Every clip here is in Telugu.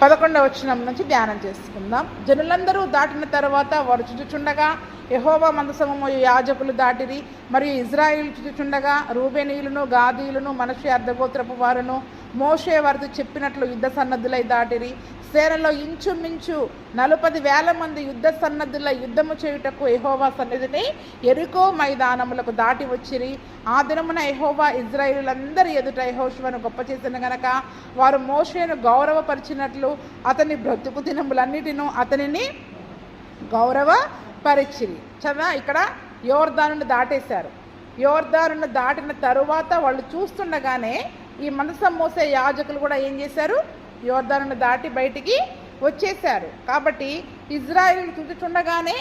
11వ వచనం నుంచి ధ్యానం చేసుకుందాం. జనులందరూ దాటిన తర్వాత వారు చుచుచుండగా యెహోవా మందసము యాజకులు దాటిరి. మరియు ఇజ్రాయేలు చుచుచుండగా రూబేనీయులను, గాదీయులను, మనష్షే అర్ధగోత్రపు వారును మోషే వారితో చెప్పినట్లు యుద్ధ సన్నద్ధులై దాటిరి. సేనలో ఇంచుమించు 40,000 మంది యుద్ధ సన్నద్ధులై యుద్ధము చేయుటకు యెహోవా సన్నిధిని యెరికో మైదానములకు దాటి వచ్చిరి. ఆ దినమున యెహోవా ఇజ్రాయేలులందరి ఎదుట యెహోషువను గొప్ప చేసిన గనక వారు మోషేను గౌరవపరిచినట్లు అతని బ్రతుకు దినములన్నిటిను అతనిని గౌరవపరిచిరి. చదా ఇక్కడ యోర్దానును దాటేశారు. యోర్దానును దాటిన తరువాత వాళ్ళు చూస్తుండగానే ఈ మందసం మోసే యాజకులు కూడా ఏం చేశారు? యోర్దానును దాటి బయటికి వచ్చేశారు. కాబట్టి ఇజ్రాయేలు చూచుచుండగానే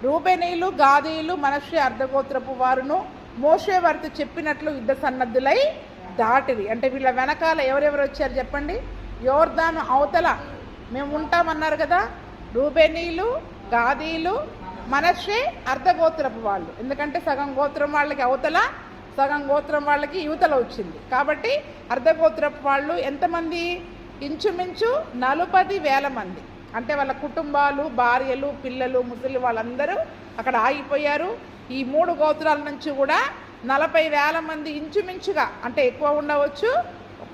రూబేనీయులు, గాదీయులు, మనష్షే అర్ధగోత్రపు వారును మోషే వారితో చెప్పినట్లు యుద్ధ సన్నద్ధులై దాటిరి. అంటే వీళ్ళ వెనకాల ఎవరెవరు వచ్చారు చెప్పండి? యోర్దాను అవతల మేము ఉంటామన్నారు కదా, రూబేనీయులు, గాదీయులు, మనష్షే అర్ధగోత్రపు వాళ్ళు. ఎందుకంటే సగం గోత్రం వాళ్ళకి అవతల, సగం గోత్రం వాళ్ళకి యువతల వచ్చింది. కాబట్టి అర్ధగోత్రపు వాళ్ళు ఎంతమంది? ఇంచుమించు 40,000 మంది. అంటే వాళ్ళ కుటుంబాలు, భార్యలు, పిల్లలు, ముసలి వాళ్ళందరూ అక్కడ ఆగిపోయారు. ఈ 3 గోత్రాల నుంచి కూడా 40,000 మంది ఇంచుమించుగా, అంటే ఎక్కువ ఉండవచ్చు,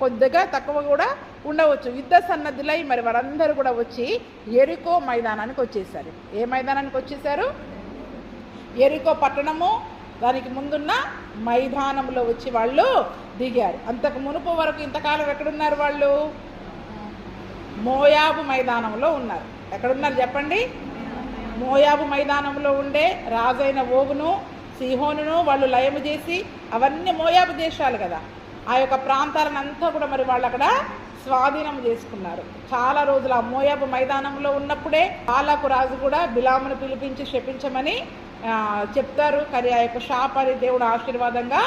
కొద్దిగా తక్కువ కూడా ఉండవచ్చు, యుద్ధ సన్నద్ధులై మరి వారందరూ కూడా వచ్చి యెరికో మైదానానికి వచ్చేసారు. ఏ మైదానానికి వచ్చేసారు? యెరికో పట్టణము, దానికి ముందున్న మైదానంలో వచ్చి వాళ్ళు దిగారు. అంతకు మునుపు వరకు ఇంతకాలం ఎక్కడున్నారు వాళ్ళు? మోయాబు మైదానంలో ఉన్నారు. ఎక్కడున్నారు చెప్పండి? మోయాబు మైదానంలో ఉండే రాజైన ఓగును, సీహోనును వాళ్ళు లయము చేసి, అవన్నీ మోయాబు దేశాలు కదా, ఆ యొక్క ప్రాంతాలను అంతా కూడా మరి వాళ్ళు అక్కడ స్వాధీనం చేసుకున్నారు. చాలా రోజులు ఆ మోయాబు మైదానంలో ఉన్నప్పుడే బాలాకు రాజు కూడా బిలామును పిలిపించి శపించమని చెప్తారు. కానీ ఆ యొక్క శాపాన్ని దేవుడు ఆశీర్వాదంగా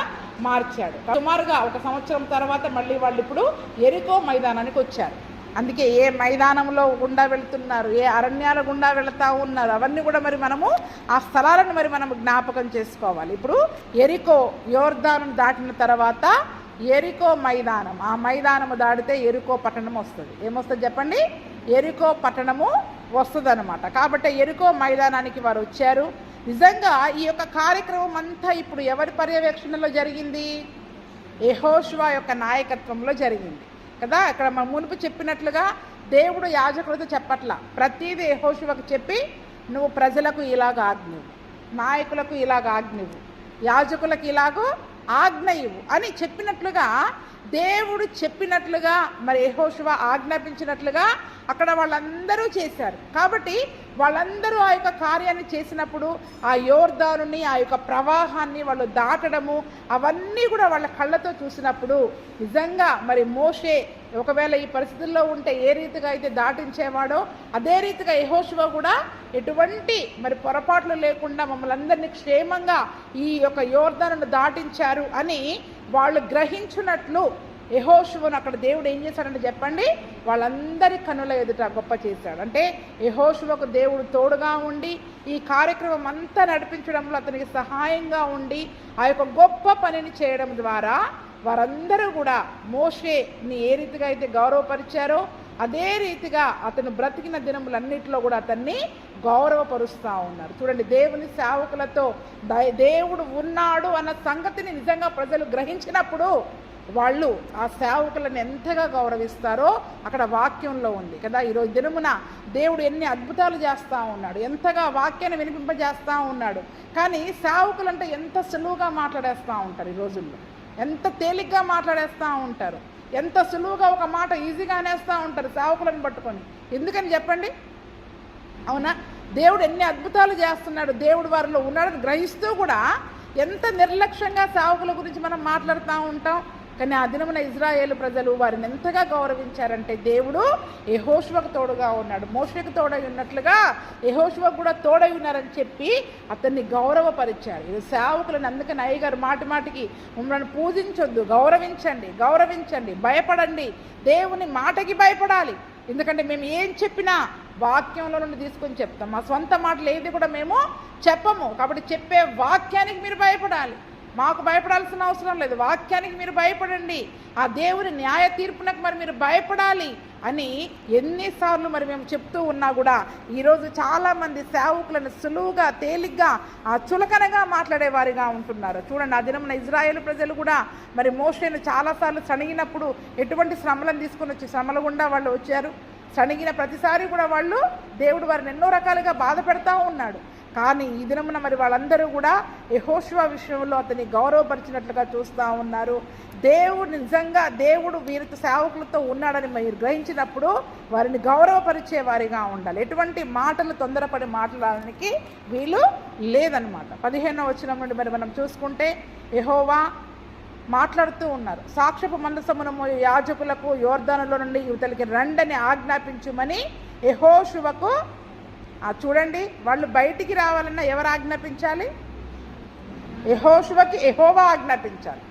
మార్చాడు. సుమారుగా 1 సంవత్సరం తర్వాత మళ్ళీ వాళ్ళు ఇప్పుడు యెరికో మైదానానికి వచ్చారు. అందుకే ఏ మైదానంలో గుండా వెళుతున్నారు, ఏ అరణ్యాల గుండా వెళుతూ ఉన్నారు, అవన్నీ కూడా మరి మనము ఆ స్థలాలను మరి మనము జ్ఞాపకం చేసుకోవాలి. ఇప్పుడు యెరికో యోర్దాను దాటిన తర్వాత యెరికో మైదానం, ఆ మైదానము దాటితే యెరికో పట్టణం వస్తుంది. ఏమొస్తుంది చెప్పండి? యెరికో పట్టణము వస్తుంది అనమాట. కాబట్టి యెరికో మైదానానికి వారు వచ్చారు. నిజంగా ఈ యొక్క కార్యక్రమం అంతా ఇప్పుడు ఎవరి పర్యవేక్షణలో జరిగింది? యెహోషువ యొక్క నాయకత్వంలో జరిగింది కదా. ఇక్కడ మనం మునుపు చెప్పినట్లుగా దేవుడు యాజకులతో చెప్పట్లా, ప్రతిదీ యెహోషువకు చెప్పి నువ్వు ప్రజలకు ఇలాగ ఆజ్ఞ ఇవ్వు, నాయకులకు ఇలాగ ఆజ్ఞ ఇవ్వు, యాజకులకు ఇలాగో ఆజ్ఞ ఇవ్వు అని చెప్పినట్లుగా, దేవుడు చెప్పినట్లుగా మరి యెహోషువ ఆజ్ఞాపించినట్లుగా అక్కడ వాళ్ళందరూ చేశారు. కాబట్టి వాళ్ళందరూ ఆ యొక్క కార్యాన్ని చేసినప్పుడు ఆ యోర్దానుని, ఆ యొక్క ప్రవాహాన్ని వాళ్ళు దాటడము, అవన్నీ కూడా వాళ్ళ కళ్ళతో చూసినప్పుడు నిజంగా మరి మోషే ఒకవేళ ఈ పరిస్థితుల్లో ఉంటే ఏ రీతిగా అయితే దాటించేవాడో అదే రీతిగా యెహోషువ కూడా ఎటువంటి మరి పొరపాట్లు లేకుండా మమ్మల్ని అందరినీ క్షేమంగా ఈ యొక్క యోర్దానును దాటించారు అని వాళ్ళు గ్రహించున్నట్లు యెహోషువను అక్కడ దేవుడు ఏం చేశాడంటే చెప్పండి? వాళ్ళందరి కనుల ఎదుట గొప్ప చేశాడు. అంటే యెహోషువకు దేవుడు తోడుగా ఉండి ఈ కార్యక్రమం అంతా నడిపించడంలో అతనికి సహాయంగా ఉండి ఆ యొక్క గొప్ప పనిని చేయడం ద్వారా వారందరూ కూడా మోషేని ఏ రీతిగా అయితే గౌరవపరిచారో అదే రీతిగా అతను బ్రతికిన దినములన్నిటిలో కూడా అతన్ని గౌరవపరుస్తూ ఉన్నారు. చూడండి, దేవుని సేవకులతో దేవుడు ఉన్నాడు అన్న సంగతిని నిజంగా ప్రజలు గ్రహించినప్పుడు వాళ్ళు ఆ సేవకులను ఎంతగా గౌరవిస్తారో అక్కడ వాక్యంలో ఉంది కదా. ఈరోజు దినమున దేవుడు ఎన్ని అద్భుతాలు చేస్తూ ఉన్నాడు, ఎంతగా వాక్యాన్ని వినిపింపజేస్తూ ఉన్నాడు. కానీ సేవకులంటే ఎంత సులువుగా మాట్లాడేస్తూ ఉంటారు ఈ రోజుల్లో, ఎంత తేలిగ్గా మాట్లాడేస్తూ ఉంటారు, ఎంత సులువుగా ఒక మాట ఈజీగా అనేస్తూ ఉంటారు సేవకులను పట్టుకొని. ఎందుకని చెప్పండి? అవునా? దేవుడు ఎన్ని అద్భుతాలు చేస్తున్నాడు, దేవుడు వారిలో ఉన్నాడని గ్రహిస్తూ కూడా ఎంత నిర్లక్ష్యంగా సేవకుల గురించి మనం మాట్లాడుతూ ఉంటాం. కానీ ఆ దినమున ఇజ్రాయేలు ప్రజలు వారిని ఎంతగా గౌరవించారంటే దేవుడు యెహోషువకు తోడుగా ఉన్నాడు, మోషేకు తోడై ఉన్నట్లుగా యెహోషువకు కూడా తోడై ఉన్నారని చెప్పి అతన్ని గౌరవపరిచారు. ఇది సేవకులను అందుకని అయ్యగారు మాటి మాటికి మమ్మల్ని పూజించొద్దు, గౌరవించండి, గౌరవించండి, భయపడండి, దేవుని మాటకి భయపడాలి. ఎందుకంటే మేము ఏం చెప్పినా వాక్యంలో నుండి తీసుకొని చెప్తాం, మా సొంత మాటలు ఏది కూడా మేము చెప్పము. కాబట్టి చెప్పే వాక్యానికి మీరు భయపడాలి. మాకు భయపడాల్సిన అవసరం లేదు, వాక్యానికి మీరు భయపడండి, ఆ దేవుని న్యాయ తీర్పునకు మరి మీరు భయపడాలి అని ఎన్నిసార్లు మరి మేము చెప్తూ ఉన్నా కూడా ఈరోజు చాలామంది సేవకులను సులువుగా తేలిగ్గా చులకనగా మాట్లాడేవారిగా ఉంటున్నారు. చూడండి, ఆ దినమున ఇజ్రాయేలు ప్రజలు కూడా మరి మోషేను చాలాసార్లు సణిగినప్పుడు ఎటువంటి శ్రమలను తీసుకొని వచ్చి శ్రమల గుండా వాళ్ళు వచ్చారు. సణిగిన ప్రతిసారి కూడా వాళ్ళు దేవుడు వారిని ఎన్నో రకాలుగా బాధ పెడతా ఉన్నాడు. కానీ ఈ దినమున మరి వాళ్ళందరూ కూడా యెహోషువ విషయంలో అతన్ని గౌరవపరిచినట్లుగా చూస్తూ ఉన్నారు. దేవుడు నిజంగా దేవుడు వీరితో సేవకులతో ఉన్నాడని మీరు గ్రహించినప్పుడు వారిని గౌరవపరిచే వారిగా ఉండాలి. ఎటువంటి మాటలు తొందరపడి మాట్లాడడానికి వీలు లేదనమాట. 15వ వచనం నుండి మరి మనం చూసుకుంటే యెహోవా మాట్లాడుతూ ఉన్నారు. సాక్ష్యపు మందసమును మోయు యాజకులకు యోర్దానులో నుండి యువతలకి రండని ఆజ్ఞాపించుమని యెహోషువకు. చూడండి, వాళ్ళు బయటికి రావాలన్నా ఎవరు ఆజ్ఞాపించాలి? యెహోషువకి యెహోవా ఆజ్ఞాపించాలి.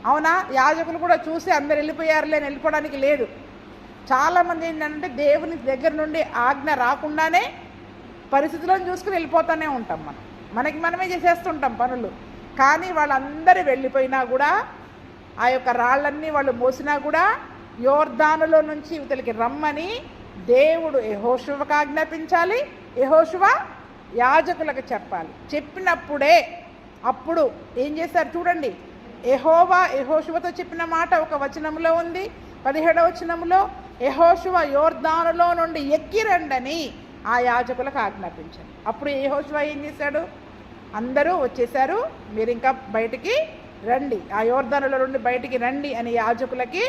అవునా? యాజకులు కూడా చూసి అందరు వెళ్ళిపోయారులే అని వెళ్ళిపోవడానికి లేదు. చాలామంది ఏంటంటే దేవుని దగ్గర నుండి ఆజ్ఞ రాకుండానే పరిస్థితులను చూసుకుని వెళ్ళిపోతూనే ఉంటాం. మనకి మనమే చేసేస్తుంటాం పనులు. కానీ వాళ్ళందరూ వెళ్ళిపోయినా కూడా ఆ యొక్క రాళ్ళన్నీ వాళ్ళు మోసినా కూడా యోర్దానులో నుంచి ఇవతలికి రమ్మని దేవుడు యెహోషువకు ఆజ్ఞాపించాలి, యెహోషువ యాజకులకు చెప్పాలి. చెప్పినప్పుడే అప్పుడు ఏం చేశారు చూడండి. యెహోవా యెహోషువతో చెప్పిన మాట ఒక వచనంలో ఉంది. 17వ వచనంలో యెహోషువ యోర్దానులో నుండి ఎక్కి రండని ఆ యాజకులకు ఆజ్ఞాపించారు. అప్పుడు యెహోషువ ఏం చేశాడు? అందరూ వచ్చేసారు, మీరు ఇంకా బయటికి రండి, ఆ యోర్దానులో నుండి బయటికి రండి అని యాజకులకి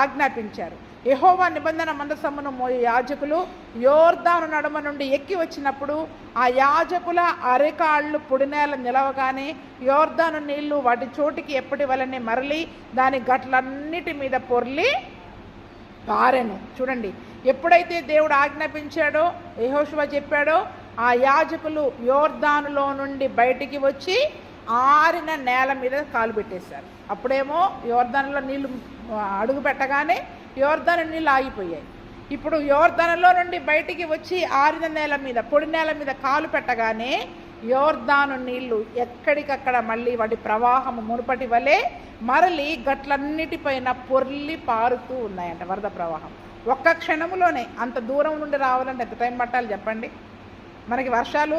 ఆజ్ఞాపించారు. యెహోవా నిబంధన మందసమును మోయు యాజకులు యోర్దాను నడుమ నుండి ఎక్కి వచ్చినప్పుడు ఆ యాజకుల అరికాళ్ళు పొడినేల నిలవగానే యోర్దాను నీళ్లు వాటి చోటికి ఎప్పటి వలనే మరలి దాని గట్లన్నిటి మీద పొర్లి పారెను. చూడండి, ఎప్పుడైతే దేవుడు ఆజ్ఞాపించాడో యెహోషువ చెప్పాడో ఆ యాజకులు యోర్దానులో నుండి బయటికి వచ్చి ఆరిన నేల మీద కాలు పెట్టేశారు. అప్పుడేమో యోర్దానులో నీళ్లు అడుగు పెట్టగానే యోర్దాను నీళ్ళు ఆగిపోయాయి. ఇప్పుడు యోర్దానులో నుండి బయటికి వచ్చి ఆరిన నేల మీద పొడి నేల మీద కాలు పెట్టగానే యోర్దాను నీళ్లు ఎక్కడికక్కడ మళ్ళీ వాటి ప్రవాహము మునుపటి వలె మరలి గట్లన్నిటిపైన పొర్లి పారుతూ ఉన్నాయంట. వరద ప్రవాహం ఒక్క క్షణములోనే. అంత దూరం నుండి రావాలంటే ఎంత టైం పట్టాలి చెప్పండి? మనకి వర్షాలు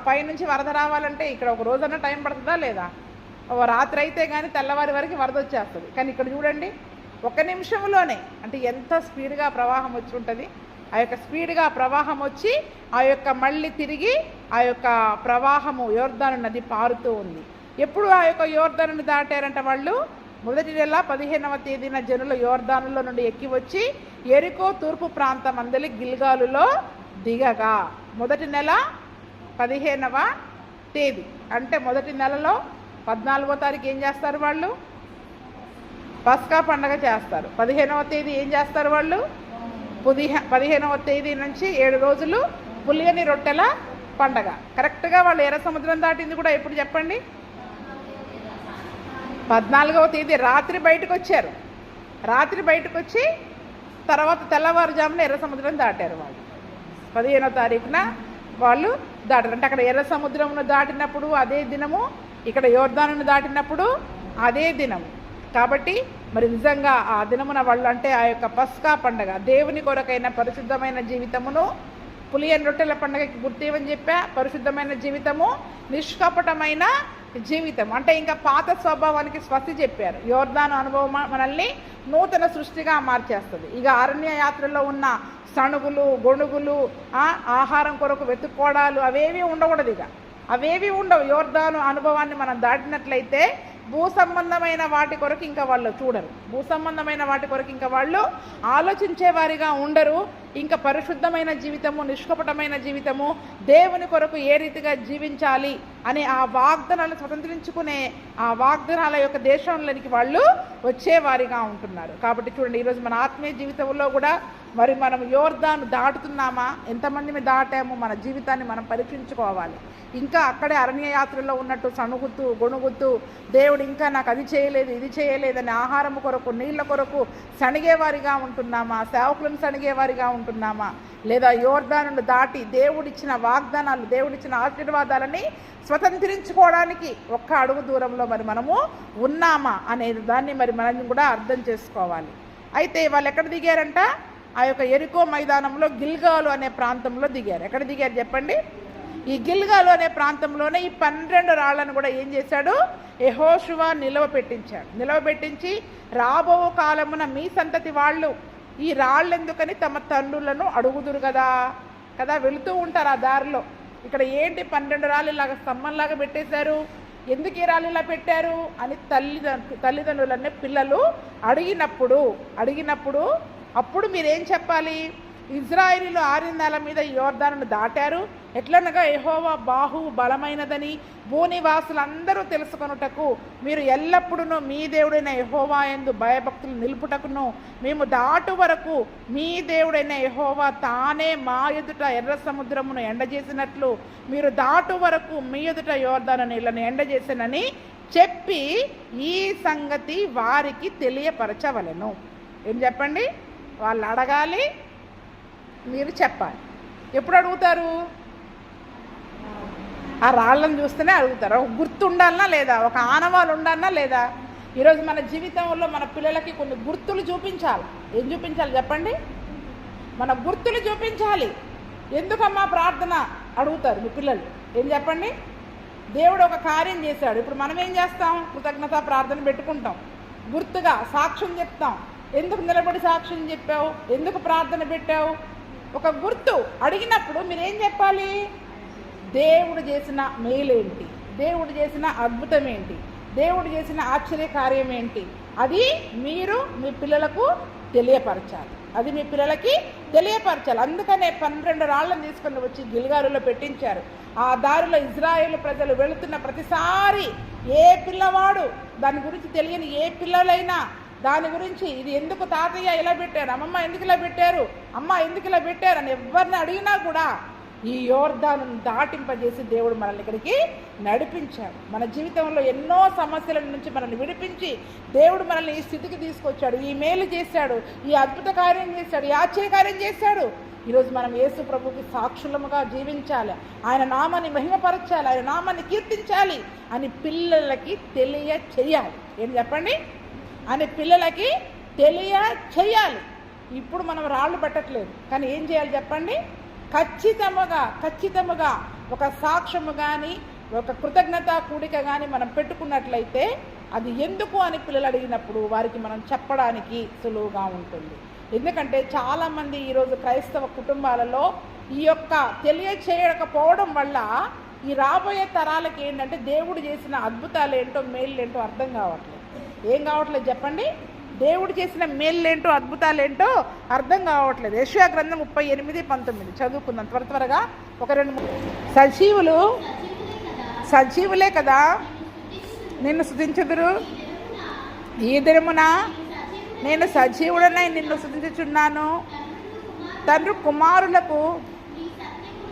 పైనుంచి వరద రావాలంటే ఇక్కడ ఒక రోజన్నా టైం పడుతుందా లేదా? రాత్రి అయితే కానీ తెల్లవారి వరకు వరద వచ్చేస్తుంది. కానీ ఇక్కడ చూడండి, ఒక నిమిషంలోనే. అంటే ఎంత స్పీడ్గా ప్రవాహం వచ్చి ఉంటుంది. ఆ యొక్క స్పీడ్గా ప్రవాహం వచ్చి ఆ యొక్క మళ్ళీ తిరిగి ఆ యొక్క ప్రవాహము యోర్దాను నది పారుతూ ఉంది. ఎప్పుడు ఆ యొక్క యోర్దానుని దాటారంట వాళ్ళు? మొదటి నెల 15వ తేదీన జనులు యోర్దానులో నుండి ఎక్కి వచ్చి యెరికో తూర్పు ప్రాంతం అందలి గిల్గాలులో దిగగా. మొదటి నెల 15వ తేదీ అంటే మొదటి నెలలో 14వ తారీఖు ఏం చేస్తారు వాళ్ళు? పస్కా పండగ చేస్తారు. 15వ తేదీ ఏం చేస్తారు వాళ్ళు? 15వ తేదీ నుంచి 7 రోజులు పులియని రొట్టెల పండగ. కరెక్ట్గా వాళ్ళు ఎర్ర సముద్రం దాటింది కూడా ఎప్పుడు చెప్పండి? 14వ తేదీ రాత్రి బయటకు వచ్చారు. రాత్రి బయటకు వచ్చి తర్వాత తెల్లవారుజామున ఎర్ర సముద్రం దాటారు వాళ్ళు. 15వ తారీఖున వాళ్ళు దాటారు. అంటే అక్కడ ఎర్ర సముద్రమును దాటినప్పుడు అదే దినము, ఇక్కడ యోర్దానును దాటినప్పుడు అదే దినము. కాబట్టి మరి నిజంగా ఆ దినమున వాళ్ళు అంటే ఆ యొక్క పస్కా పండగ దేవుని కొరకైన పరిశుద్ధమైన జీవితమును, పులియని రొట్టెల పండుగకి గుర్తు ఏమని చెప్పా? పరిశుద్ధమైన జీవితము, నిష్కపటమైన జీవితం. అంటే ఇంకా పాత స్వభావానికి స్వస్తి చెప్పారు. యోర్దాను అనుభవం మనల్ని నూతన సృష్టిగా మార్చేస్తుంది. ఇక అరణ్య యాత్రలో ఉన్న సణుగులు, గొణుగులు, ఆహారం కొరకు వెతుక్కోవడాలు అవేవి ఉండకూడదు. ఇక అవేవి ఉండవు. యోర్దాను అనుభవాన్ని మనం దాటినట్లయితే భూ సంబంధమైన వాటి కొరకు ఇంకా వాళ్ళు చూడరు. భూ సంబంధమైన వాటి కొరకు ఇంకా వాళ్ళు ఆలోచించేవారిగా ఉండరు. ఇంకా పరిశుద్ధమైన జీవితము, నిష్కపటమైన జీవితము, దేవుని కొరకు ఏ రీతిగా జీవించాలి అనే ఆ వాగ్దానాలు స్వతంత్రించుకునే ఆ వాగ్దానాల యొక్క దేశంలోనికి వాళ్ళు వచ్చేవారిగా ఉంటున్నారు. కాబట్టి చూడండి, ఈరోజు మన ఆత్మీయ జీవితంలో కూడా మరి మనం యోర్దాను దాటుతున్నామా? ఎంతమంది దాటాము? మన జీవితాన్ని మనం పరీక్షించుకోవాలి. ఇంకా అక్కడే అరణ్య యాత్రలో ఉన్నట్టు సణుగుతూ గొణుగుతూ దేవుడు ఇంకా నాకు అది చేయలేదు, ఇది చేయలేదని ఆహారం కొరకు, నీళ్ల కొరకు సణిగేవారిగా ఉంటున్నామా? సేవకులను సణిగేవారిగా ఉంటున్నామా? లేదా యోర్దానును దాటి దేవుడిచ్చిన వాగ్దానాలు, దేవుడిచ్చిన ఆశీర్వాదాలని స్వతంత్రించుకోవడానికి ఒక్క అడుగు దూరంలో మరి మనము ఉన్నామా అనేది దాన్ని మరి మనం కూడా అర్థం చేసుకోవాలి. అయితే వాళ్ళు ఎక్కడ దిగారంట? ఆ యొక్క ఎరికో మైదానంలో గిల్గాలు అనే ప్రాంతంలో దిగారు. ఎక్కడ దిగారు చెప్పండి? ఈ గిల్గాలు అనే ప్రాంతంలోనే ఈ 12 రాళ్లను కూడా ఏం చేశాడు? యెహోషువ నిలవబెట్టించి రాబో కాలమున మీ సంతతి వాళ్ళు ఈ రాళ్ళు ఎందుకని తమ తండ్రులను అడుగుదురు కదా వెళుతూ ఉంటారు ఆ దారిలో. ఇక్కడ ఏంటి 12 రాళ్ళు ఇలాగా స్తంభంలాగా పెట్టేశారు, ఎందుకు ఈ రాళ్ళు ఇలా పెట్టారు అని తల్లిదండ్రులనే పిల్లలు అడిగినప్పుడు అప్పుడు మీరేం చెప్పాలి? ఇజ్రాయేలీలు 6 నెలల మీద యోర్దానును దాటారు, ఎట్లనగా యెహోవా బాహువు బలమైనదని భూనివాసులందరూ తెలుసుకొనుటకు మీరు ఎల్లప్పుడూ మీ దేవుడైన యెహోవా యందు భయభక్తులు నిలుపుటకును మేము దాటు వరకు మీ దేవుడైన యెహోవా తానే మా ఎదుట ఎర్ర సముద్రమును ఎండజేసినట్లు మీరు దాటు వరకు మీ ఎదుట యోర్దాను నీళ్లను ఎండజేసినని చెప్పి ఈ సంగతి వారికి తెలియపరచవలెను. ఏం చెప్పండి? వాళ్ళు అడగాలి, మీరు చెప్పాలి. ఎప్పుడు అడుగుతారు? ఆ రాళ్ళను చూస్తేనే అడుగుతారు. ఒక గుర్తు ఉండాలన్నా లేదా? ఒక ఆనవాలు ఉండాలన్నా లేదా? ఈరోజు మన జీవితంలో మన పిల్లలకి కొన్ని గుర్తులు చూపించాలి. ఏం చూపించాలి చెప్పండి? మన గుర్తులు చూపించాలి. ఎందుకమ్మా ప్రార్థన అడుగుతారు మీ పిల్లలు. ఏం చెప్పండి? దేవుడు ఒక కార్యం చేశాడు, ఇప్పుడు మనం ఏం చేస్తాం? కృతజ్ఞత ప్రార్థన పెట్టుకుంటాం, గుర్తుగా సాక్ష్యం చెప్తాం. ఎందుకు నిలబడి సాక్ష్యం చెప్పావు, ఎందుకు ప్రార్థన పెట్టావు, ఒక గుర్తు అడిగినప్పుడు మీరేం చెప్పాలి? దేవుడు చేసిన మేలేంటి, దేవుడు చేసిన అద్భుతం ఏంటి, దేవుడు చేసిన ఆశ్చర్యకార్యం ఏంటి, అది మీరు మీ పిల్లలకు తెలియపరచాలి. అందుకనే 12 రాళ్ళను తీసుకొని వచ్చి గిల్గాలులో పెట్టించారు. ఆ దారిలో ఇజ్రాయేలు ప్రజలు వెళుతున్న ప్రతిసారి ఏ పిల్లవాడు దాని గురించి తెలియని ఏ పిల్లలైనా దాని గురించి ఇది ఎందుకు తాతయ్య ఇలా పెట్టారు, అమ్మమ్మ ఎందుకు ఇలా పెట్టారు, అమ్మ ఎందుకు ఇలా పెట్టారు అని ఎవరిని అడిగినా కూడా ఈ యోర్దాను దాటింపజేసి దేవుడు మనల్ని ఇక్కడికి నడిపించాడు. మన జీవితంలో ఎన్నో సమస్యల నుంచి మనల్ని విడిపించి దేవుడు మనల్ని ఈ స్థితికి తీసుకొచ్చాడు. ఈ మేలు చేశాడు, ఈ అద్భుత కార్యం చేశాడు, ఈ ఆశ్చర్యకార్యం చేశాడు. ఈరోజు మనం యేసు ప్రభుకి సాక్షులముగా జీవించాలి, ఆయన నామాన్ని మహిమపరచాలి, ఆయన నామాన్ని కీర్తించాలి అని పిల్లలకి తెలియచేయాలి. ఏం చెప్పండి? అని పిల్లలకి తెలియచేయాలి. ఇప్పుడు మనం రాళ్ళు పెట్టట్లేదు, కానీ ఏం చేయాలి చెప్పండి? ఖచ్చితముగా ఒక సాక్ష్యము కానీ ఒక కృతజ్ఞత కూడిక కానీ మనం పెట్టుకున్నట్లయితే అది ఎందుకు అని పిల్లలు అడిగినప్పుడు వారికి మనం చెప్పడానికి సులువుగా ఉంటుంది. ఎందుకంటే చాలామంది ఈరోజు క్రైస్తవ కుటుంబాలలో ఈ యొక్క తెలియచేయకపోవడం వల్ల ఈ రాబోయే తరాలకి ఏంటంటే దేవుడు చేసిన అద్భుతాలు ఏంటో మేళ్ళేంటో అర్థం కావట్లేదు. ఏం కావట్లేదు చెప్పండి? దేవుడు చేసిన మేళ్ళేంటో అద్భుతాలేంటో అర్థం కావట్లేదు. యెషయా గ్రంథం 38:19 చదువుకుందాం త్వరగా. ఒక 2 సజీవులే కదా నిన్ను స్తుతించుదురు, ఈ దినమున నేను సజీవుడనై నిన్ను స్తుతించుచున్నాను. తండ్రి కుమారులకు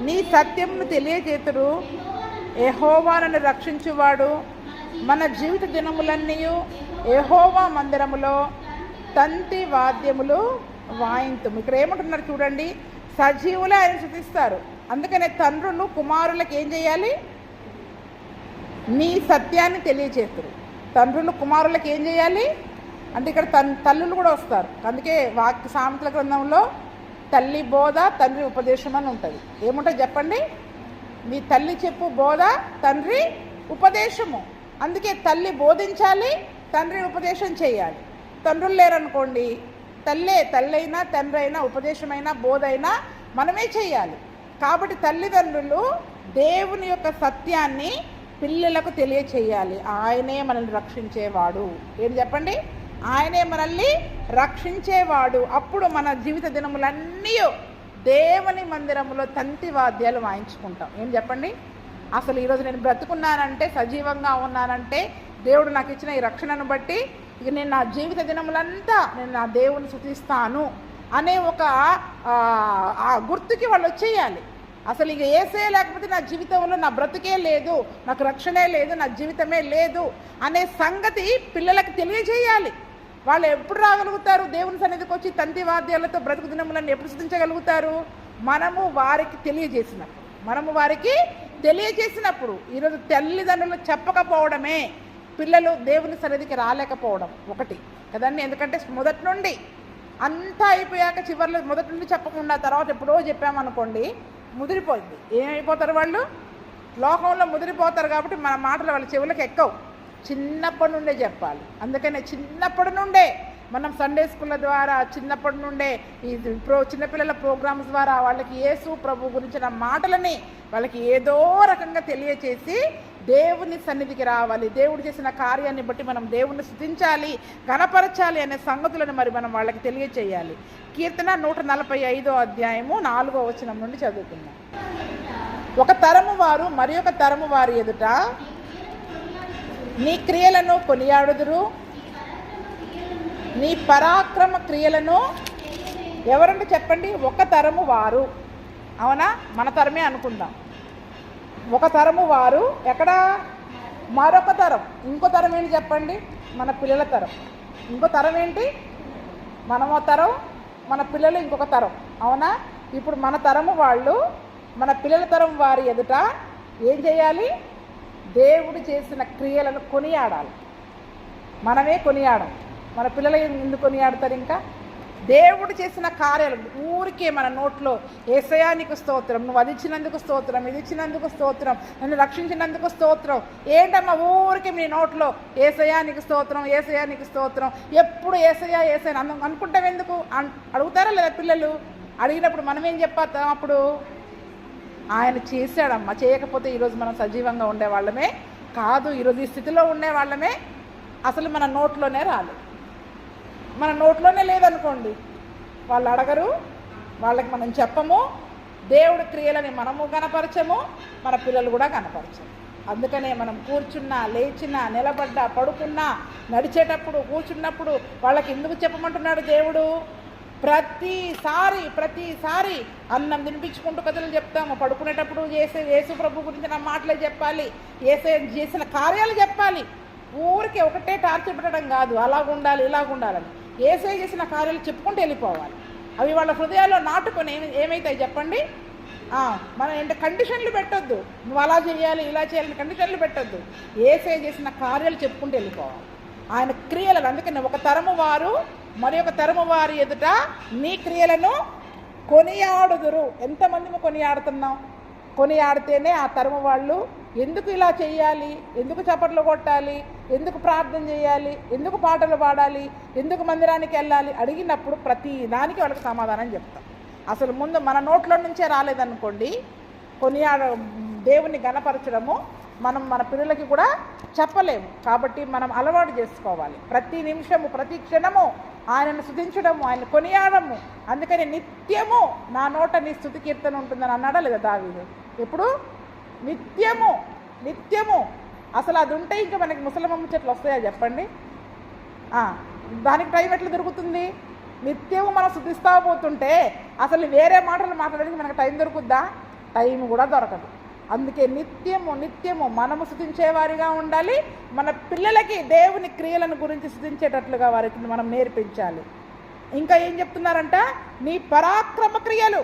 నీ సత్యమును తెలియజేతురు. యెహోవా నన్ను రక్షించువాడు. మన జీవిత దినములన్నీ యెహోవా మందిరములో తంతి వాద్యములు వాయింతుము. ఇక్కడ ఏమంటున్నారు చూడండి, సజీవులే ఆయన స్తుతిస్తారు. అందుకనే తండ్రులు కుమారులకు ఏం చేయాలి? నీ సత్యాన్ని తెలియచేస్తారు. తండ్రులు కుమారులకు ఏం చేయాలి అంటే ఇక్కడ తల్లులు కూడా వస్తారు. అందుకే వాక్య సామెతల గ్రంథంలో తల్లి బోధ తండ్రి ఉపదేశం అని ఉంటుంది. ఏముంటుంది చెప్పండి? మీ తల్లి చెప్పు బోధ, తండ్రి ఉపదేశము. అందుకే తల్లి బోధించాలి, తండ్రి ఉపదేశం చేయాలి. తండ్రులు లేరనుకోండి, తల్లైనా తండ్రి అయినా ఉపదేశమైనా బోధైనా మనమే చేయాలి. కాబట్టి తల్లిదండ్రులు దేవుని యొక్క సత్యాన్ని పిల్లలకు తెలియచేయాలి. ఆయనే మనల్ని రక్షించేవాడు. ఏం చెప్పండి? ఆయనే మనల్ని రక్షించేవాడు. అప్పుడు మన జీవిత దినములన్నీ దేవుని మందిరంలో తంతి వాద్యాలు వాయించుకుంటాం. ఏం చెప్పండి? అసలు ఈరోజు నేను బ్రతుకున్నానంటే, సజీవంగా ఉన్నానంటే దేవుడు నాకు ఇచ్చిన ఈ రక్షణను బట్టి ఇక నేను నా జీవిత దినములంతా నేను నా దేవుని స్తుతిస్తాను అనే ఒక ఆ గుర్తుకి వాళ్ళు వచ్చేయాలి. అసలు ఇక యేసే లేకపోతే నా జీవితంలో నా బ్రతుకే లేదు, నాకు రక్షణే లేదు, నా జీవితమే లేదు అనే సంగతి పిల్లలకు తెలియజేయాలి. వాళ్ళు ఎప్పుడు రాగలుగుతారు? దేవుని సన్నిధికి వచ్చి తంతి వాద్యాలతో బ్రతుకు దినములను ఎప్పుడు స్తుతించగలుగుతారు? మనము వారికి తెలియజేసినప్పుడు. మనము వారికి తెలియజేసినప్పుడు. ఈరోజు తల్లిదండ్రులు చెప్పకపోవడమే పిల్లలు దేవుని సన్నిధికి రాలేకపోవడం ఒకటి కదండి. ఎందుకంటే మొదటి నుండి అంతా అయిపోయాక చివరిలో మొదటి నుండి చెప్పకుండా తర్వాత ఎప్పుడో చెప్పామనుకోండి ముదిరిపోయింది. ఏమైపోతారు వాళ్ళు? లోకంలో ముదిరిపోతారు. కాబట్టి మన మాటలు వాళ్ళ చెవులకు ఎక్కవు. చిన్నప్పటి నుండే చెప్పాలి. అందుకనే చిన్నప్పటి నుండే మనం సండే స్కూళ్ళ ద్వారా చిన్నప్పటి నుండే ఈ చిన్నపిల్లల ప్రోగ్రామ్స్ ద్వారా వాళ్ళకి యేసు ప్రభు గురించిన మాటలని వాళ్ళకి ఏదో రకంగా తెలియచేసి దేవుని సన్నిధికి రావాలి. దేవుడు చేసిన కార్యాన్ని బట్టి మనం దేవుణ్ణి స్తుతించాలి, ఘనపరచాలి అనే సంగతులను మరి మనం వాళ్ళకి తెలియచేయాలి. కీర్తన 145 అధ్యాయము 4వ వచనం నుండి చదువుకుందాం. ఒక తరము వారు మరి ఒక తరము వారి ఎదుట నీ క్రియలను కొనియాడుదురు, నీ పరాక్రమ క్రియలను. ఎవరంటే చెప్పండి? ఒక తరము వారు. అవునా? మన తరమే అనుకుందాం. ఒక తరము వారు ఎక్కడ? మరొక తరం. ఇంకో తరం ఏంటి చెప్పండి? మన పిల్లల తరం. ఇంకో తరం ఏంటి? మనమో తరం, మన పిల్లలు ఇంకొక తరం. అవునా? ఇప్పుడు మన తరము వాళ్ళు మన పిల్లల తరం వారి ఎదుట ఏం చేయాలి? దేవుడు చేసిన క్రియలను కొనియాడాలి. మనమే కొనియాడం. మన పిల్లలు ఎందుకు కొనియాడతారు? ఇంకా దేవుడు చేసిన కార్యాలు ఊరికే మన నోట్లో యేసయ్యా నీకు స్తోత్రం, నువ్వు అది ఇచ్చినందుకు స్తోత్రం, ఇది ఇచ్చినందుకు స్తోత్రం, నన్ను రక్షించినందుకు స్తోత్రం. ఏంటమ్మా ఊరికే మీ నోట్లో యేసయ్యా నీకు స్తోత్రం, యేసయ్యా నీకు స్తోత్రం, ఎప్పుడు యేసయ్యా యేసయ్యా అనుకుంటాం ఎందుకు? అడుగుతారా లేదా పిల్లలు? అడిగినప్పుడు మనం ఏం చెప్పాం? అప్పుడు ఆయన చేశాడమ్మా, చేయకపోతే ఈరోజు మనం సజీవంగా ఉండేవాళ్ళమే కాదు, ఈరోజు ఈ స్థితిలో ఉండేవాళ్ళమే అసలు మన నోట్లోనే రాలేదు. మన నోట్లోనే లేదనుకోండి, వాళ్ళు అడగరు, వాళ్ళకి మనం చెప్పము, దేవుడి క్రియలని మనము కనపరచము, మన పిల్లలు కూడా కనపరచము. అందుకనే మనం కూర్చున్నా, లేచినా, నిలబడ్డా, పడుకున్నా, నడిచేటప్పుడు, కూర్చున్నప్పుడు వాళ్ళకి ఎందుకు చెప్పమంటున్నాడు దేవుడు? ప్రతిసారి అన్నం తినిపించుకుంటూ కథలు చెప్తాము, పడుకునేటప్పుడు యేసు ప్రభు గురించి నా మాటలే చెప్పాలి, చేసిన కార్యాలు చెప్పాలి. ఊరికే ఒకటే టార్చర్ పెట్టడం కాదు, అలాగుండాలి ఇలాగుండాలని. యేసయ్య చేసిన కార్యాలు చెప్పుకుంటూ వెళ్ళిపోవాలి. అవి వాళ్ళ హృదయాల్లో నాటుకొని ఏమవుతాయి చెప్పండి? మనం ఏంటంటే కండిషన్లు పెట్టొద్దు, నువ్వు అలా చేయాలి ఇలా చేయాలని కండిషన్లు పెట్టొద్దు. యేసయ్య చేసిన కార్యాలు చెప్పుకుంటూ వెళ్ళిపోవాలి, ఆయన క్రియలను. అందుకని ఒక తరము వారు మరి ఒక తరము వారి ఎదుట నీ క్రియలను కొనియాడుదురు. ఎంతమంది కొనియాడుతున్నాం? కొనియాడితేనే ఆ తరము వాళ్ళు ఎందుకు ఇలా చేయాలి, ఎందుకు చప్పట్లు కొట్టాలి, ఎందుకు ప్రార్థన చేయాలి, ఎందుకు పాటలు పాడాలి, ఎందుకు మందిరానికి వెళ్ళాలి అడిగినప్పుడు ప్రతి దానికి వాళ్ళకి సమాధానం చెప్తాం. అసలు ముందు మన నోట్లో నుంచే రాలేదనుకోండి, దేవుని గణపరచడము మనం మన పిల్లలకి కూడా చెప్పలేము. కాబట్టి మనం అలవాటు చేసుకోవాలి. ప్రతి నిమిషము ప్రతి క్షణము ఆయనను స్తుతించడము, ఆయన కొనియాడము. అందుకని నిత్యము నా నోట నీ స్తుతి కీర్తన ఉంటుందని అన్నాడా లేదా దావీదు? ఎప్పుడు? నిత్యము. అసలు అది ఉంటే ఇంకా మనకి ముసలమ్మ చెట్లు వస్తాయా చెప్పండి? దానికి టైం ఎట్లా దొరుకుతుంది? నిత్యము మనం స్తుతిస్తా పోతుంటే అసలు వేరే మాటలు మాట్లాడడానికి మనకు టైం దొరుకుద్దా? టైం కూడా దొరకదు. అందుకే నిత్యము మనము స్తుతించేవారిగా ఉండాలి. మన పిల్లలకి దేవుని క్రియలను గురించి స్తుతించేటట్లుగా వారికి మనం నేర్పించాలి. ఇంకా ఏం చెప్తున్నారంట? నీ పరాక్రమ క్రియలు.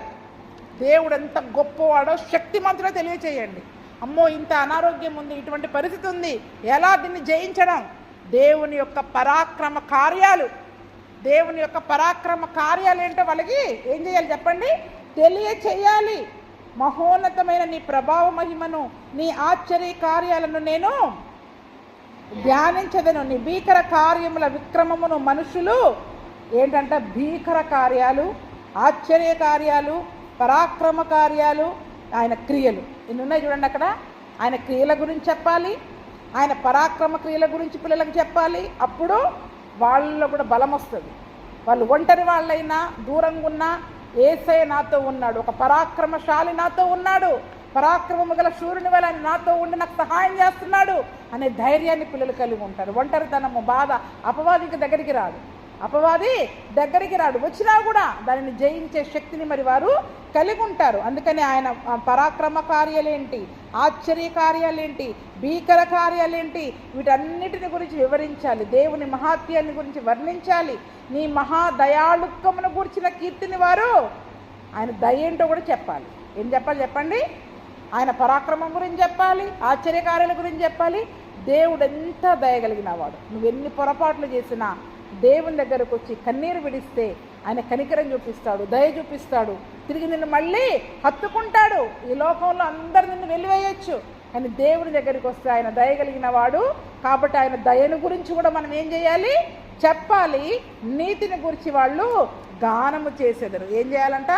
దేవుడు ఎంత గొప్పవాడో శక్తిమంతుడో తెలియచేయండి. అమ్మో ఇంత అనారోగ్యం ఉంది, ఇటువంటి పరిస్థితి ఉంది, ఎలా దీన్ని జయించడం? దేవుని యొక్క పరాక్రమ కార్యాలు. దేవుని యొక్క పరాక్రమ కార్యాలు ఏంటో వాళ్ళకి ఏం చేయాలి చెప్పండి? తెలియచేయాలి. మహోన్నతమైన నీ ప్రభావ మహిమను, నీ ఆశ్చర్య కార్యాలను నేను ధ్యానించదను. నీ భీకర కార్యముల విక్రమమును మనుషులు ఏంటంట? భీకర కార్యాలు, ఆశ్చర్య కార్యాలు, పరాక్రమ కార్యాలు, ఆయన క్రియలు ఇన్ని ఉన్నాయి చూడండి. అక్కడ ఆయన క్రియల గురించి చెప్పాలి, ఆయన పరాక్రమ క్రియల గురించి పిల్లలకు చెప్పాలి. అప్పుడు వాళ్ళలో కూడా బలం వస్తుంది. వాళ్ళు ఒంటరి వాళ్ళైనా, దూరంగా ఉన్నా యేసయ్య నాతో ఉన్నాడు, ఒక పరాక్రమశాలి నాతో ఉన్నాడు, పరాక్రమము గల శూరుని వల్ల నాతో ఉండి నాకు సహాయం చేస్తున్నాడు అనే ధైర్యాన్ని పిల్లలు కలిగి ఉంటారు. ఒంటరితనము, బాధ, అపవాదికి దగ్గరికి రాడు. వచ్చినా కూడా దానిని జయించే శక్తిని మరి వారు కలిగి ఉంటారు. అందుకని ఆయన పరాక్రమ కార్యాలేంటి, ఆశ్చర్య కార్యాలేంటి, భీకర కార్యాలేంటి, వీటన్నిటిని గురించి వివరించాలి. దేవుని మహాత్యాన్ని గురించి వర్ణించాలి. నీ మహాదయాళుత్వమును గురించిన కీర్తిని వారు ఆయన దయ ఏంటో కూడా చెప్పాలి. ఏం చెప్పాలి చెప్పండి? ఆయన పరాక్రమం గురించి చెప్పాలి, ఆశ్చర్యకార్యాల గురించి చెప్పాలి. దేవుడు ఎంత దయగలిగిన వాడు. నువ్వెన్ని పొరపాట్లు చేసినా దేవుని దగ్గరకు వచ్చి కన్నీరు విడిస్తే ఆయన కనికరం చూపిస్తాడు, దయ చూపిస్తాడు, తిరిగి నిన్ను మళ్ళీ హత్తుకుంటాడు. ఈ లోకంలో అందరు నిన్ను వెలివేయచ్చు, కానీ దేవుని దగ్గరికి వస్తే ఆయన దయగలిగిన వాడు. కాబట్టి ఆయన దయను గురించి కూడా మనం ఏం చేయాలి? చెప్పాలి. నీతిని గురించి వాళ్ళు గానము చేసేదరు. ఏం చేయాలంట?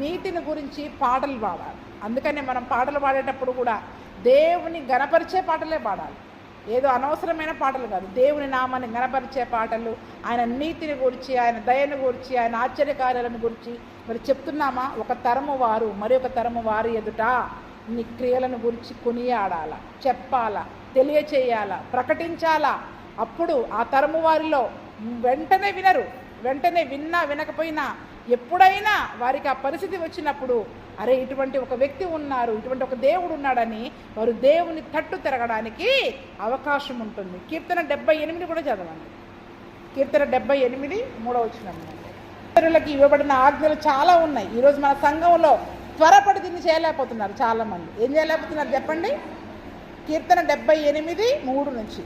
నీతిని గురించి పాటలు పాడాలి. అందుకనే మనం పాటలు పాడేటప్పుడు కూడా దేవుని గణపరిచే పాటలే పాడాలి. ఏదో అనవసరమైన పాటలు కాదు, దేవుని నామాన్ని గణపరిచే పాటలు, ఆయన నీతిని గురించి, ఆయన దయను గురించి, ఆయన ఆశ్చర్యకార్యాలను గురించి మరి చెప్తున్నామా? ఒక తరము వారు మరి ఒక తరము వారి ఎదుట నీ క్రియలను గురించి కొనియాడాలా, చెప్పాలా, తెలియచేయాలా, ప్రకటించాలా. అప్పుడు ఆ తరము వారిలో వెంటనే వినరు. వెంటనే విన్నా వినకపోయినా ఎప్పుడైనా వారికి ఆ పరిస్థితి వచ్చినప్పుడు అరే ఇటువంటి ఒక వ్యక్తి ఉన్నారు, ఇటువంటి ఒక దేవుడు ఉన్నాడని వారు దేవుని తట్టు తిరగడానికి అవకాశం ఉంటుంది. కీర్తన 78 కూడా చదవండి. కీర్తన 78 3వ వచనం. ఇతరులకి ఇవ్వబడిన ఆజ్ఞలు చాలా ఉన్నాయి. ఈరోజు మన సంఘంలో త్వరపడి దీన్ని చేయలేకపోతున్నారు చాలామంది. ఏం చేయలేకపోతున్నారు చెప్పండి? కీర్తన 78 3 నుంచి.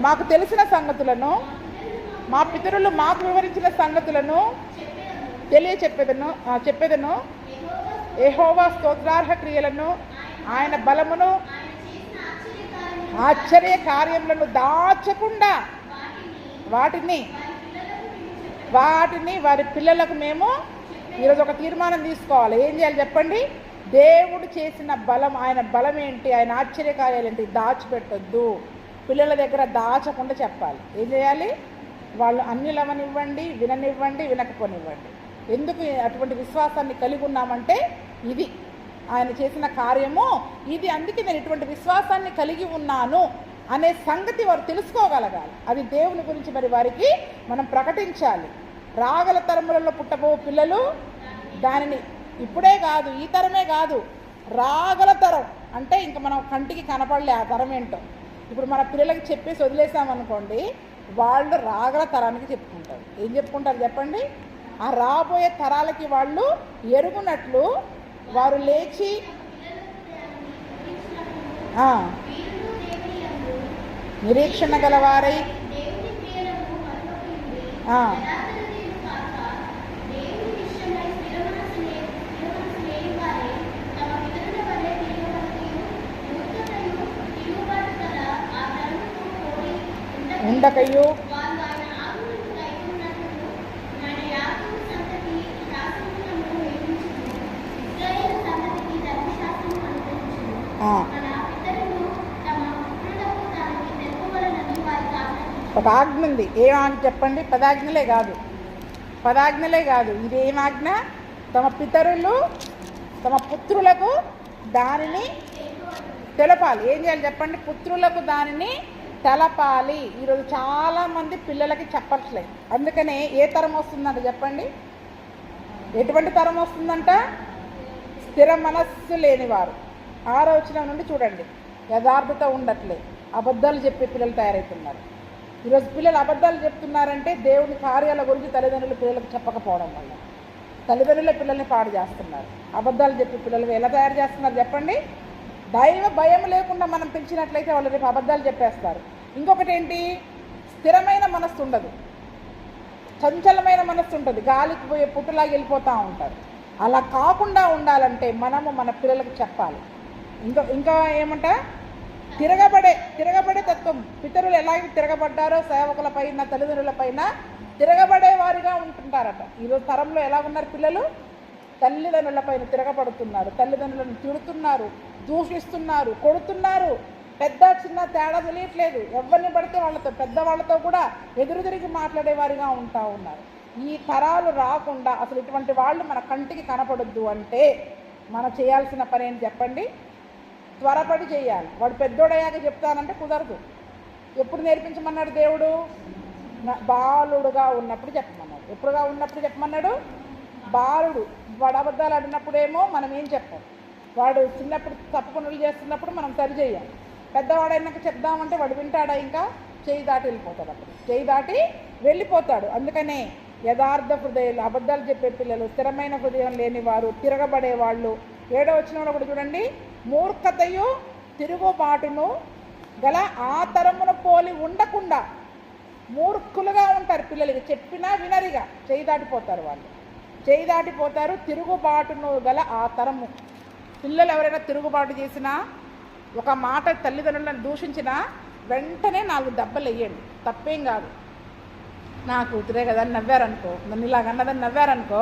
మాకు తెలిసిన సంగతులను, మా పితరులు మాకు వివరించిన సంగతులను చెప్పేదను. యెహోవా స్తోత్రార్హ క్రియలను, ఆయన బలమును, ఆశ్చర్య కార్యములను దాచకుండా వాటిని వారి పిల్లలకు మేము ఈరోజు ఒక తీర్మానం తీసుకోవాలి. ఏం చేయాలి చెప్పండి? దేవుడు చేసిన బలం, ఆయన బలం ఏంటి, ఆయన ఆశ్చర్యకార్యాలు ఏంటి దాచిపెట్టొద్దు. పిల్లల దగ్గర దాచకుండా చెప్పాలి. ఏం చేయాలి? వాళ్ళు అన్యులవనివ్వండి, విననివ్వండి, వినకపోనివ్వండి. ఎందుకు అటువంటి విశ్వాసాన్ని కలిగి ఉన్నామంటే ఇది ఆయన చేసిన కార్యము ఇది. అందుకే నేను ఇటువంటి విశ్వాసాన్ని కలిగి ఉన్నాను అనే సంగతి వారు తెలుసుకోగలగాలి. అది దేవుని గురించి మరి వారికి మనం ప్రకటించాలి. రాగల తరములలో పుట్టబో పిల్లలు దానిని ఇప్పుడే కాదు, ఈ తరమే కాదు, రాగల తరం అంటే ఇంకా మనం కంటికి కనపడలే ఆ తరం ఏంటో. ఇప్పుడు మన పిల్లలకి చెప్పేసి వదిలేసామనుకోండి, వాళ్ళు రాగల తరానికి చెప్పుకుంటారు. ఏం చెప్పుకుంటారు చెప్పండి? ఆ రాబోయే తరాలకి వాళ్ళు ఎరుగునట్లు వారు లేచి నిరీక్షణ గలవారై ఉండకయు ఒక ఆజ్ఞ ఉంది. ఏం ఆజ్ఞ చెప్పండి? పదాజ్ఞలే కాదు. ఇదేం ఆజ్ఞ? తమ పితరులు తమ పుత్రులకు దానిని తెలపాలి. ఏం చేయాలి చెప్పండి? పుత్రులకు దానిని తెలపాలి. ఈరోజు చాలామంది పిల్లలకి చెప్పట్లేదు. అందుకనే ఏ తరం వస్తుందంట చెప్పండి? ఎటువంటి తరం వస్తుందంట? స్థిర మనస్సు లేనివారు. 6వ వచనం నుండి చూడండి. యథార్థత ఉండట్లేదు, అబద్ధాలు చెప్పే పిల్లలు తయారవుతున్నారు. ఈరోజు పిల్లలు అబద్ధాలు చెప్తున్నారంటే దేవుని కార్యాల గురించి తల్లిదండ్రులు పిల్లలకు చెప్పకపోవడం వల్ల తల్లిదండ్రుల పిల్లల్ని పాడు చేస్తున్నారు. అబద్ధాలు చెప్పే పిల్లలు ఎలా తయారు చేస్తున్నారు చెప్పండి? దైవ భయం లేకుండా మనం పెంచినట్లయితే వాళ్ళు రేపు అబద్ధాలు చెప్పేస్తారు. ఇంకొకటి ఏంటి? స్థిరమైన మనస్సు ఉండదు, చంచలమైన మనస్సు ఉంటుంది, గాలికి పోయే పుట్టులాగా వెళ్ళిపోతూ ఉంటారు. అలా కాకుండా ఉండాలంటే మనము మన పిల్లలకు చెప్పాలి. ఇంకా ఏమంట? తిరగబడే తత్వం. పితరులు ఎలాగ తిరగబడ్డారో సేవకుల పైన తల్లిదండ్రుల పైన తిరగబడే వారిగా ఉంటుంటారట. ఈరోజు తరంలో ఎలా ఉన్నారు పిల్లలు? తల్లిదండ్రుల పైన తిరగబడుతున్నారు, తల్లిదండ్రులను తిడుతున్నారు, దూషిస్తున్నారు, కొడుతున్నారు. పెద్ద చిన్న తేడా తెలియట్లేదు. ఎవరిని పడితే వాళ్ళతో, పెద్దవాళ్ళతో కూడా ఎదురు తిరిగి మాట్లాడేవారిగా ఉంటా ఉన్నారు. ఈ తరాలు రాకుండా అసలు ఇటువంటి వాళ్ళు మన కంటికి కనపడొద్దు అంటే మనం చేయాల్సిన పని ఏంటి చెప్పండి? త్వరపడి చేయాలి. వాడు పెద్దోడయ్యాక చెప్తానంటే కుదరదు. ఎప్పుడు నేర్పించమన్నాడు దేవుడు? బాలుడుగా ఉన్నప్పుడు చెప్పమన్నాడు. ఎప్పుడుగా ఉన్నప్పుడు చెప్పమన్నాడు? బాలుడు. వాడు అబద్ధాలు ఆడినప్పుడేమో మనం ఏం చెప్పాం? వాడు చిన్నప్పుడు తప్పు పనులు చేస్తున్నప్పుడు మనం సరి చేయాలి. పెద్దవాడైనాక చెప్దామంటే వాడు వింటాడా? ఇంకా చేయి దాటి వెళ్ళిపోతాడు. అప్పుడు చేయి దాటి వెళ్ళిపోతాడు. అందుకనే యథార్థ హృదయాలు, అబద్ధాలు చెప్పే పిల్లలు, స్థిరమైన హృదయం లేని వారు, తిరగబడే వాళ్ళు, 7వ వచనంలో కూడా చూడండి, మూర్ఖతయు తిరుగుబాటును గల ఆ తరమును పోలి ఉండకుండా. మూర్ఖులుగా ఉంటారు పిల్లలకి, చెప్పినా వినరిగా, చేయి దాటిపోతారు, వాళ్ళు చేయి దాటిపోతారు. తిరుగుబాటును గల ఆ తరము. పిల్లలు ఎవరైనా తిరుగుబాటు చేసినా, ఒక మాట తల్లిదండ్రులను దూషించినా వెంటనే 4 దెబ్బలు వేయండి, తప్పేం కాదు. నా కూతురే కదా అని నవ్వారనుకో, నన్ను ఇలాగన్నదని నవ్వారనుకో,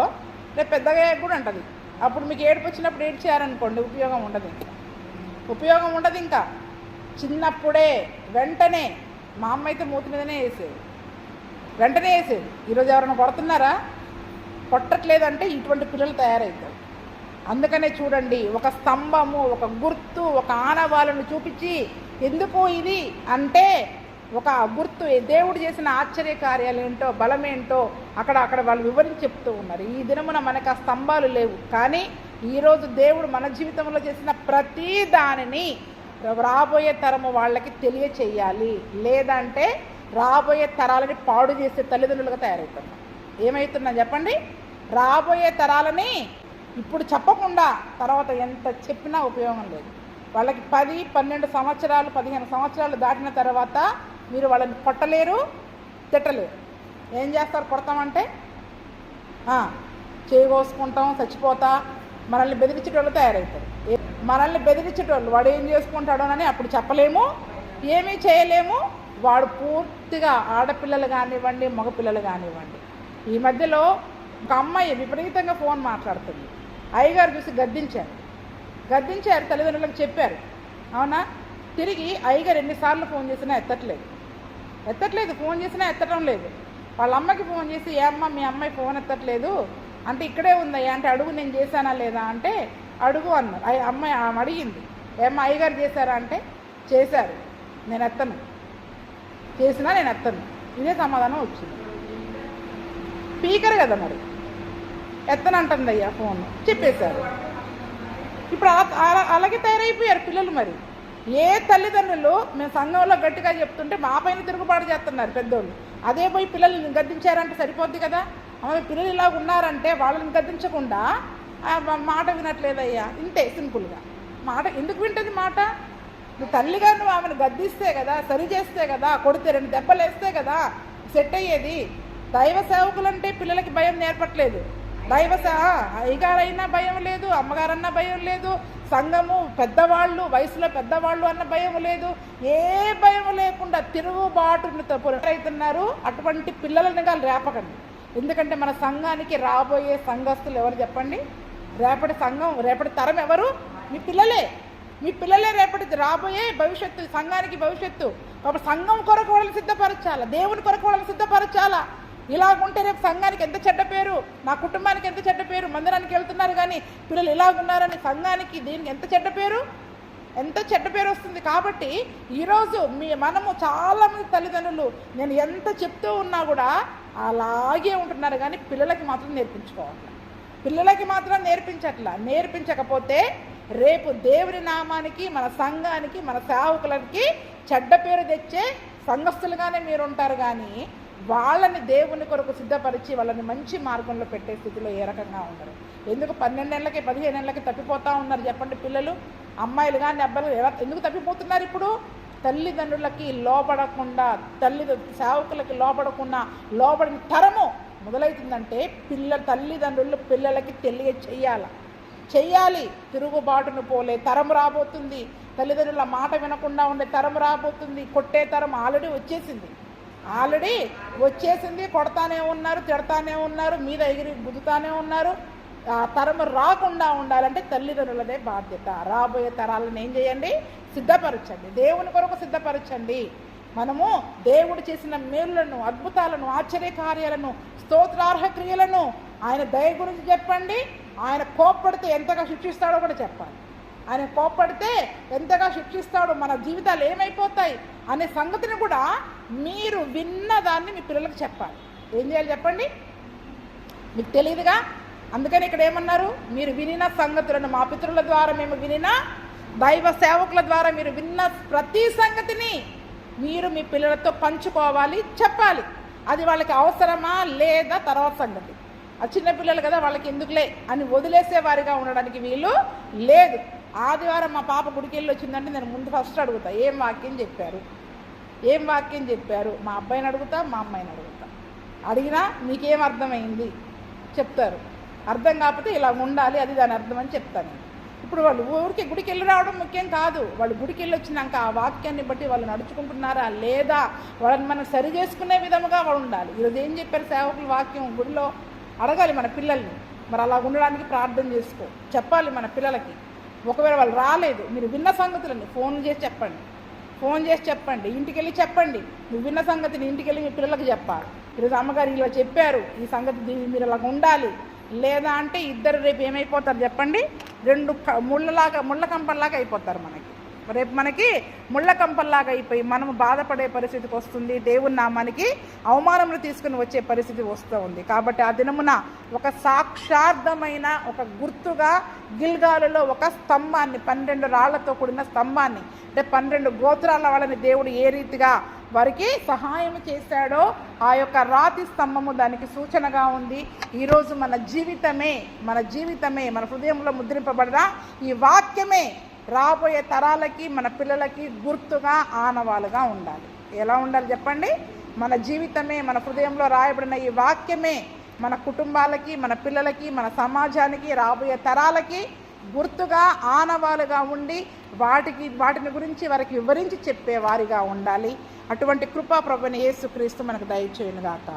రేపు పెద్దగా కూడా ఉంటుంది. అప్పుడు మీకు ఏడుపు వచ్చినప్పుడు ఏడ్చారనుకోండి, ఉపయోగం ఉండదు. ఇంకా చిన్నప్పుడే వెంటనే, మా అమ్మ అయితే మూతి మీదనే వేసేది, వెంటనే వేసేది. ఈరోజు ఎవరైనా కొడుతున్నారా? కొట్టట్లేదంటే ఇటువంటి పిల్లలు తయారవుతారు. అందుకనే చూడండి, ఒక స్తంభము, ఒక గుర్తు, ఒక ఆనవాళ్ళను చూపించి, ఎందుకు ఇది అంటే ఒక గుర్తు, దేవుడు చేసిన ఆశ్చర్య కార్యాలు ఏంటో, బలమేంటో అక్కడ వాళ్ళు వివరించి చెప్తూ ఉన్నారు. ఈ దినమున మనకు ఆ స్తంభాలు లేవు, కానీ ఈరోజు దేవుడు మన జీవితంలో చేసిన ప్రతి దానిని రాబోయే తరము వాళ్ళకి తెలియచేయాలి. లేదంటే రాబోయే తరాలని పాడు చేసే తల్లిదండ్రులుగా తయారవుతున్నాం. ఏమవుతున్నా చెప్పండి? రాబోయే తరాలని ఇప్పుడు చెప్పకుండా తర్వాత ఎంత చెప్పినా ఉపయోగం లేదు. వాళ్ళకి 10, 12 సంవత్సరాలు, 15 సంవత్సరాలు దాటిన తర్వాత మీరు వాళ్ళని కొట్టలేరు, తిట్టలేరు. ఏం చేస్తారు? కొడతామంటే చేయి కోసుకుంటాం, చచ్చిపోతా, మనల్ని బెదిరించేటోళ్ళు తయారవుతారు. మనల్ని బెదిరించేటోళ్ళు, వాడు ఏం చేసుకుంటాడోనని అప్పుడు చెప్పలేము, ఏమీ చేయలేము. వాడు పూర్తిగా ఆడపిల్లలు కానివ్వండి, మగపిల్లలు కానివ్వండి. ఈ మధ్యలో ఒక అమ్మాయి విపరీతంగా ఫోన్ మాట్లాడుతుంది. అయ్యగారు చూసి గద్దించారు, తల్లిదండ్రులకు చెప్పారు. అవునా? తిరిగి అయ్యగారు ఎన్నిసార్లు ఫోన్ చేసినా ఎత్తట్లేదు, ఫోన్ చేసినా ఎత్తడం లేదు. వాళ్ళ అమ్మకి ఫోన్ చేసి, ఏ అమ్మ మీ అమ్మాయి ఫోన్ ఎత్తట్లేదు అంటే, ఇక్కడే ఉందయ్యా అంటే, అడుగు నేను చేశానా లేదా అంటే, అడుగు అన్నారు. అమ్మాయి ఆమె అడిగింది, ఏమ్మా అయ్యగారు చేశారా అంటే, చేశారు, నేను ఎత్తను, చేసినా నేను ఎత్తను, ఇదే సమాధానం వచ్చింది. స్పీకర్ కదా మరి, ఎత్తనంటుంది అయ్యా ఫోన్, చెప్పేశారు. ఇప్పుడు అలాగే తయారైపోయారు పిల్లలు. మరి ఏ తల్లిదండ్రులు మేము సంఘంలో గట్టిగా చెప్తుంటే మా పైన తిరుగుబాటు చేస్తున్నారు పెద్దోళ్ళు. అదే పోయి పిల్లల్ని గద్దించారంటే సరిపోద్ది కదా. పిల్లలు ఇలా ఉన్నారంటే వాళ్ళని గద్దించకుండా మాట వినట్లేదయ్యా, ఇంతే సింపుల్గా. మాట ఎందుకు వింటుంది? మాట నువ్వు తల్లిగా నువ్వు ఆమెను గద్దిస్తే కదా, సరి చేస్తే కదా, కొడితే 2 దెబ్బలు వేస్తే కదా సెట్ అయ్యేది. దైవ సేవకులంటే పిల్లలకి భయం నేర్పట్లేదు. అయ్యగారైనా భయం లేదు, అమ్మగారన్నా భయం లేదు, సంఘము పెద్దవాళ్ళు, వయసులో పెద్దవాళ్ళు అన్న భయం లేదు, ఏ భయం లేకుండా తిరుగుబాటుతో అవుతున్నారు. అటువంటి పిల్లలని కానీ రేపకండి. ఎందుకంటే మన సంఘానికి రాబోయే సంఘస్థులు ఎవరు చెప్పండి? రేపటి సంఘం, రేపటి తరం ఎవరు? మీ పిల్లలే రేపటి రాబోయే భవిష్యత్తు, సంఘానికి భవిష్యత్తు. కాబట్టి సంఘం కొరకు వాళ్ళని సిద్ధపరచాలా, దేవుని కొరకు వాళ్ళని సిద్ధపరచాలా. ఇలాగుంటే రేపు సంఘానికి ఎంత చెడ్డ పేరు, నా కుటుంబానికి ఎంత చెడ్డ పేరు. మందిరానికి వెళ్తున్నారు కానీ పిల్లలు ఇలాగున్నారని సంఘానికి, దీనికి ఎంత చెడ్డ పేరు వస్తుంది. కాబట్టి ఈరోజు మనము చాలామంది తల్లిదండ్రులు నేను ఎంత చెప్తూ ఉన్నా కూడా అలాగే ఉంటున్నారు, కానీ పిల్లలకి మాత్రం నేర్పించకపోతే రేపు దేవుని నామానికి, మన సంఘానికి, మన సేవకులకి చెడ్డ పేరు తెచ్చే సంఘస్థులుగానే మీరు ఉంటారు. కానీ వాళ్ళని దేవుని కొరకు సిద్ధపరిచి వాళ్ళని మంచి మార్గంలో పెట్టే స్థితిలో ఏ రకంగా ఉండరు. ఎందుకు 12 ఏళ్ళకి 15 ఏళ్ళకి తప్పిపోతూ ఉన్నారు చెప్పండి పిల్లలు? అమ్మాయిలు కానీ అబ్బాయిలు ఎందుకు తప్పిపోతున్నారు? ఇప్పుడు తల్లిదండ్రులకి లోబడకుండా, సేవకులకి లోబడిన తరము మొదలవుతుందంటే తల్లిదండ్రులు పిల్లలకి చెయ్యాలి. తిరుగుబాటును పోలే తరం రాబోతుంది, తల్లిదండ్రుల మాట వినకుండా ఉండే తరం రాబోతుంది. కొట్టే తరం ఆల్రెడీ వచ్చేసింది. కొడతానే ఉన్నారు, తిడతానే ఉన్నారు, మీద ఎగిరి గుద్దుతానే ఉన్నారు. ఆ తరం రాకుండా ఉండాలంటే తల్లిదండ్రులదే బాధ్యత. రాబోయే తరాలను ఏం చేయండి? సిద్ధపరచండి, దేవుని కొరకు సిద్ధపరచండి. మనము దేవుడు చేసిన మేలులను, అద్భుతాలను, ఆశ్చర్య కార్యాలను, స్తోత్రార్హ క్రియలను, ఆయన దయ గురించి చెప్పండి. ఆయన కోప్పడితే ఎంతగా శిక్షిస్తాడో కూడా చెప్పాలి. ఆయన కోప్పడితే ఎంతగా శిక్షిస్తాడో, మన జీవితాలు ఏమైపోతాయి అనే సంగతిని కూడా మీరు విన్నదాన్ని మీ పిల్లలకు చెప్పాలి. ఏం చేయాలి చెప్పండి? మీకు తెలియదుగా. అందుకని ఇక్కడ ఏమన్నారు? మీరు వినిన సంగతులను, మా పితరుల ద్వారా మేము వినిన, దైవ సేవకుల ద్వారా మీరు విన్న ప్రతి సంగతిని మీరు మీ పిల్లలతో పంచుకోవాలి, చెప్పాలి. అది వాళ్ళకి అవసరమా లేదా తర్వాత సంగతి. ఆ చిన్నపిల్లలు కదా వాళ్ళకి ఎందుకులే అని వదిలేసే వారిగా ఉండడానికి వీలు లేదు. ఆదివారం మా పాప గుడికి వెళ్ళి వచ్చిందంటే నేను ముందు ఫస్ట్ అడుగుతా, ఏం వాక్యం చెప్పారు, ఏం వాక్యం చెప్పారు. మా అబ్బాయిని అడుగుతా, మా అమ్మాయిని అడుగుతా. అడిగినా మీకేం అర్థమైంది చెప్తారు. అర్థం కాకపోతే ఇలా ఉండాలి, అది దాని అర్థం అని చెప్తాను. ఇప్పుడు వాళ్ళు ఊరికి గుడికి వెళ్ళి రావడం ముఖ్యం కాదు. వాళ్ళు గుడికి వెళ్ళి వచ్చినాక ఆ వాక్యాన్ని బట్టి వాళ్ళు నడుచుకుంటున్నారా లేదా వాళ్ళని మనం సరి చేసుకునే విధముగా వాళ్ళు ఉండాలి. ఈరోజు ఏం చెప్పారు సేవకులు వాక్యం గుడిలో అడగాలి మన పిల్లల్ని. మరి అలా ఉండడానికి ప్రార్థన చేసుకో, చెప్పాలి మన పిల్లలకి. ఒకవేళ వాళ్ళు రాలేదు, మీరు విన్న సంగతులని ఫోన్ చేసి చెప్పండి, ఇంటికి వెళ్ళి చెప్పండి. నువ్వు విన్న సంగతిని ఇంటికి వెళ్ళి మీ పిల్లలకు చెప్పాలి. ఈరోజు అమ్మగారు ఇలా చెప్పారు, ఈ సంగతి మీరు అలాగ ఉండాలి. లేదా అంటే ఇద్దరు రేపు ఏమైపోతారు చెప్పండి, రెండు ముళ్ళ కంపల్లాగా అయిపోతారు. రేపు మనకి ముళ్ళ కంపల్లాగా అయిపోయి మనము బాధపడే పరిస్థితికి వస్తుంది. దేవుని నామానికి అవమానములు తీసుకుని వచ్చే పరిస్థితి వస్తూ ఉంది. కాబట్టి ఆ దినమున ఒక సాక్షార్థమైన ఒక గుర్తుగా గిల్గాలులో ఒక స్తంభాన్ని, 12 రాళ్లతో కూడిన స్తంభాన్ని, అంటే 12 గోత్రాల వాళ్ళని దేవుడు ఏ రీతిగా వారికి సహాయం చేశాడో ఆ యొక్క రాతి స్తంభము దానికి సూచనగా ఉంది. ఈరోజు మన జీవితమే మన హృదయంలో ముద్రింపబడిన ఈ వాక్యమే రాబోయే తరాలకి మన పిల్లలకి గుర్తుగా ఆనవాలుగా ఉండాలి. ఎలా ఉండాలి చెప్పండి? మన జీవితమే, మన హృదయంలో రాయబడిన ఈ వాక్యమే మన కుటుంబాలకి, మన పిల్లలకి, మన సమాజానికి, రాబోయే తరాలకి గుర్తుగా ఆనవాలుగా ఉండి వాటిని గురించి వారికి వివరించి చెప్పే వారిగా ఉండాలి. అటువంటి కృపా ప్రభువైన యేసుక్రీస్తు మనకు దయచేయునుగాక.